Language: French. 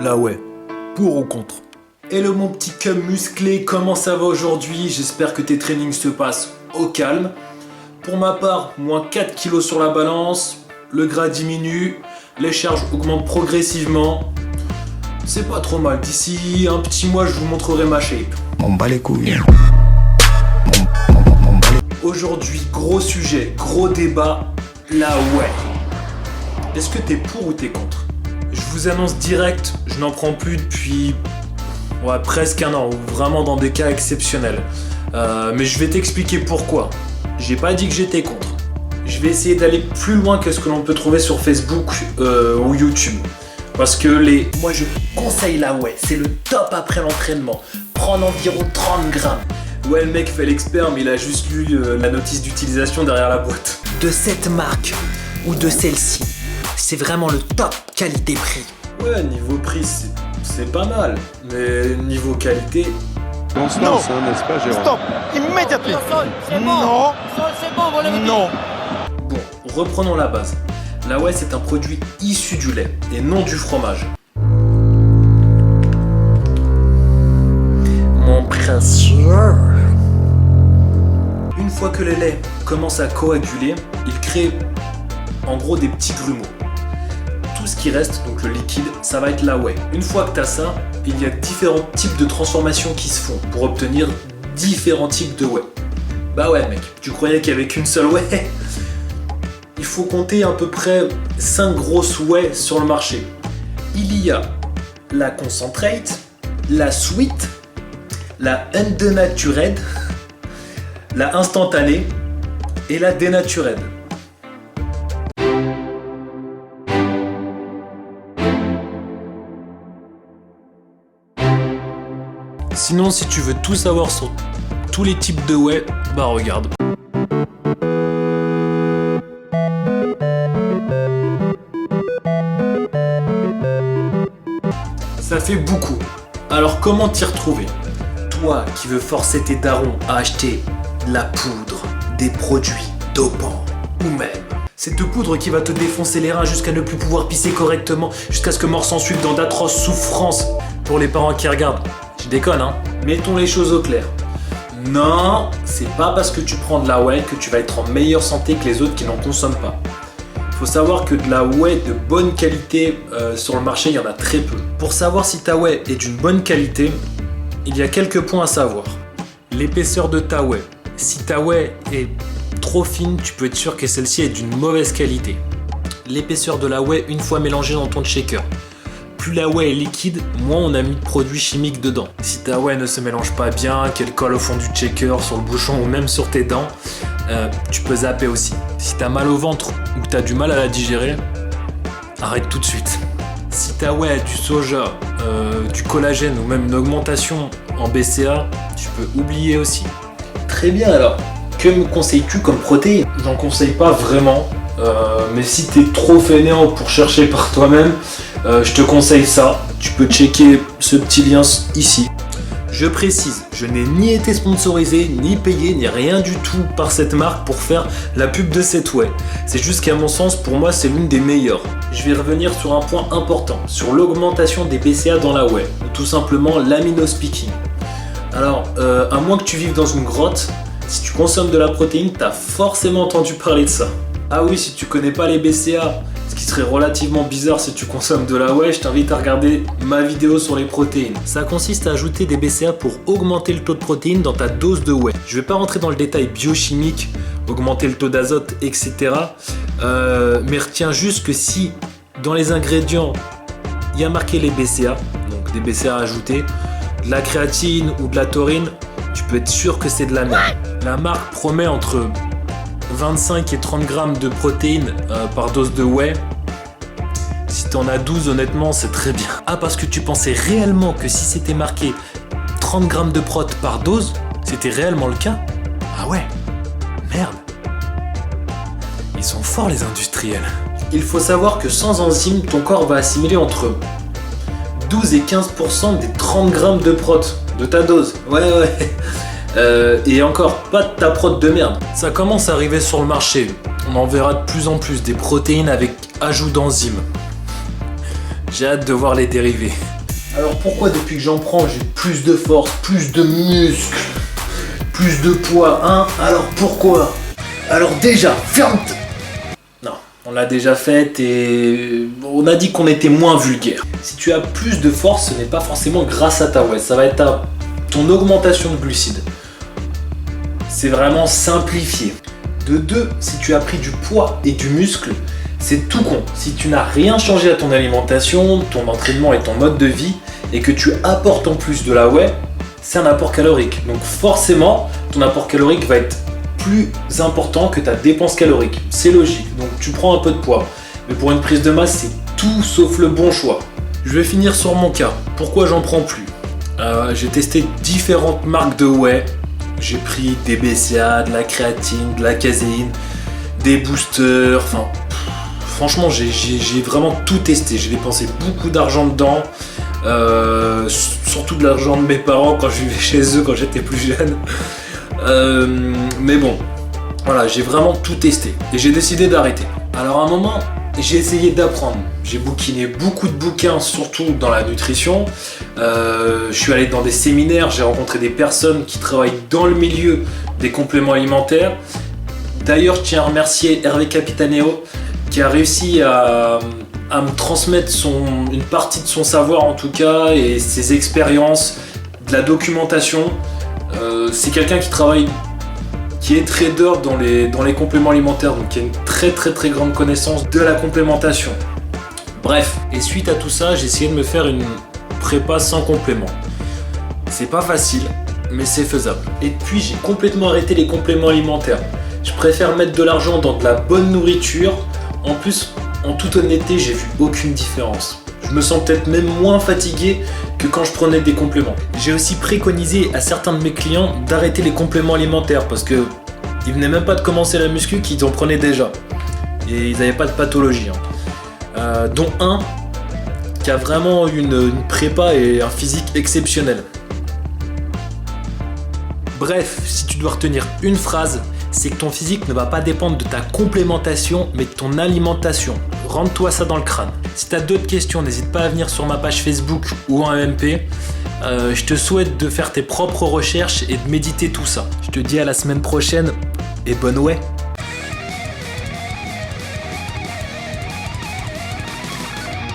Là ouais, pour ou contre? Hello mon petit cum musclé, comment ça va aujourd'hui? J'espère que tes trainings se passent au calme. Pour ma part, moins 4 kg sur la balance, le gras diminue, les charges augmentent progressivement. C'est pas trop mal, d'ici un petit mois je vous montrerai ma shape. M'en bats les couilles. Aujourd'hui, gros sujet, gros débat, la ouais. Est-ce que t'es pour ou t'es contre? Je vous annonce direct, je n'en prends plus depuis presque un an, ou vraiment dans des cas exceptionnels. Mais je vais t'expliquer pourquoi. J'ai pas dit que j'étais contre. Je vais essayer d'aller plus loin que ce que l'on peut trouver sur Facebook ou YouTube. Parce que moi je conseille la ouais, c'est le top après l'entraînement. Prendre environ 30 grammes. Ouais, le mec fait l'expert, mais il a juste lu la notice d'utilisation derrière la boîte. De cette marque ou de celle-ci, c'est vraiment le top qualité-prix. Ouais, niveau prix, c'est pas mal. Mais niveau qualité... On se lance, hein, n'est-ce pas, Jérôme? Stop! Immédiatement! C'est bon! Non! C'est bon, vous l'avez dit! Non! Bon, reprenons la base. La whey, c'est un produit issu du lait et non du fromage. Mon précieux. Une fois que le lait commence à coaguler, il crée en gros des petits grumeaux. Tout ce qui reste, donc le liquide, ça va être la whey. Une fois que tu as ça, il y a différents types de transformations qui se font pour obtenir différents types de whey. Bah ouais mec, tu croyais qu'il n'y avait qu'une seule whey? Il faut compter à peu près 5 grosses whey sur le marché. Il y a la concentrate, la sweet, la undenatured, la instantanée et la denatured. Sinon, si tu veux tout savoir sur tous les types de whey, bah regarde. Ça fait beaucoup. Alors comment t'y retrouver? Toi qui veux forcer tes darons à acheter de la poudre, des produits dopants ou même cette poudre qui va te défoncer les reins jusqu'à ne plus pouvoir pisser correctement, jusqu'à ce que mort s'en suive dans d'atroces souffrances. Pour les parents qui regardent, je déconne hein. Mettons les choses au clair. Non, c'est pas parce que tu prends de la whey que tu vas être en meilleure santé que les autres qui n'en consomment pas. Faut savoir que de la whey de bonne qualité sur le marché, il y en a très peu. Pour savoir si ta whey est d'une bonne qualité, il y a quelques points à savoir. L'épaisseur de ta whey. Si ta whey est trop fine, tu peux être sûr que celle-ci est d'une mauvaise qualité. L'épaisseur de la whey une fois mélangée dans ton shaker. Plus la whey est liquide, moins on a mis de produits chimiques dedans. Si ta whey ne se mélange pas bien, qu'elle colle au fond du shaker, sur le bouchon ou même sur tes dents, tu peux zapper aussi. Si t'as mal au ventre ou que t'as du mal à la digérer, arrête tout de suite. Si ta whey a du soja, du collagène ou même une augmentation en BCA, tu peux oublier aussi. Très bien alors, que me conseilles-tu comme protéine? J'en conseille pas vraiment, mais si t'es trop fainéant pour chercher par toi-même, je te conseille ça. Tu peux checker ce petit lien ici. Je précise, je n'ai ni été sponsorisé, ni payé, ni rien du tout par cette marque pour faire la pub de cette whey. C'est juste qu'à mon sens, pour moi, c'est l'une des meilleures. Je vais revenir sur un point important, sur l'augmentation des BCA dans la whey, ou tout simplement l'amino-speaking. Alors, à moins que tu vives dans une grotte, si tu consommes de la protéine, tu as forcément entendu parler de ça. Ah oui, si tu connais pas les BCA, ce qui serait relativement bizarre si tu consommes de la whey, je t'invite à regarder ma vidéo sur les protéines. Ça consiste à ajouter des BCA pour augmenter le taux de protéines dans ta dose de whey. Je vais pas rentrer dans le détail biochimique, augmenter le taux d'azote, etc. Mais retiens juste que si dans les ingrédients, il y a marqué les BCA, donc des BCA ajoutés, de la créatine ou de la taurine, tu peux être sûr que c'est de la merde. La marque promet entre 25 et 30 grammes de protéines par dose de whey. Si t'en as 12, honnêtement, c'est très bien. Ah, parce que tu pensais réellement que si c'était marqué 30 grammes de prot par dose, c'était réellement le cas? Ah ouais, merde. Ils sont forts les industriels. Il faut savoir que sans enzymes, ton corps va assimiler entre 12 et 15% des 30 grammes de prot de ta dose. Ouais. Et encore, pas de ta prot de merde. Ça commence à arriver sur le marché. On en verra de plus en plus des protéines avec ajout d'enzymes. J'ai hâte de voir les dérivés. Alors pourquoi depuis que j'en prends, j'ai plus de force, plus de muscles, plus de poids, hein? Alors pourquoi? Alors déjà, ferme Non, on l'a déjà faite et on a dit qu'on était moins vulgaire. Si tu as plus de force, ce n'est pas forcément grâce à ta ça va être à ton augmentation de glucides. C'est vraiment simplifié. De deux, si tu as pris du poids et du muscle, c'est tout con. Si tu n'as rien changé à ton alimentation, ton entraînement et ton mode de vie, et que tu apportes en plus de la whey, c'est un apport calorique. Donc forcément, ton apport calorique va être plus important que ta dépense calorique. C'est logique. Donc tu prends un peu de poids. Mais pour une prise de masse, c'est tout sauf le bon choix. Je vais finir sur mon cas. Pourquoi j'en prends plus? J'ai testé différentes marques de whey. J'ai pris des BCA, de la créatine, de la caséine, des boosters, enfin... Franchement, j'ai vraiment tout testé. J'ai dépensé beaucoup d'argent dedans. Surtout de l'argent de mes parents quand je vivais chez eux quand j'étais plus jeune. Mais bon, voilà, j'ai vraiment tout testé. Et j'ai décidé d'arrêter. Alors à un moment, j'ai essayé d'apprendre. J'ai bouquiné beaucoup de bouquins, surtout dans la nutrition. Je suis allé dans des séminaires, j'ai rencontré des personnes qui travaillent dans le milieu des compléments alimentaires. D'ailleurs, je tiens à remercier Hervé Capitaneo qui a réussi à me transmettre une partie de son savoir en tout cas et ses expériences, de la documentation. C'est quelqu'un qui est trader dans les compléments alimentaires, donc qui a une très grande connaissance de la complémentation. Bref, et suite à tout ça, j'ai essayé de me faire une prépa sans compléments. C'est pas facile, mais c'est faisable. Et puis j'ai complètement arrêté les compléments alimentaires. Je préfère mettre de l'argent dans de la bonne nourriture. En plus, en toute honnêteté, j'ai vu aucune différence. Je me sens peut-être même moins fatigué que quand je prenais des compléments. J'ai aussi préconisé à certains de mes clients d'arrêter les compléments alimentaires parce que ils venaient même pas de commencer la muscu qu'ils en prenaient déjà. Et ils n'avaient pas de pathologie. Dont un qui a vraiment une prépa et un physique exceptionnel. Bref, si tu dois retenir une phrase, c'est que ton physique ne va pas dépendre de ta complémentation, mais de ton alimentation. Rentre-toi ça dans le crâne. Si tu as d'autres questions, n'hésite pas à venir sur ma page Facebook ou en MP. Je te souhaite de faire tes propres recherches et de méditer tout ça. Je te dis à la semaine prochaine et bonne whey.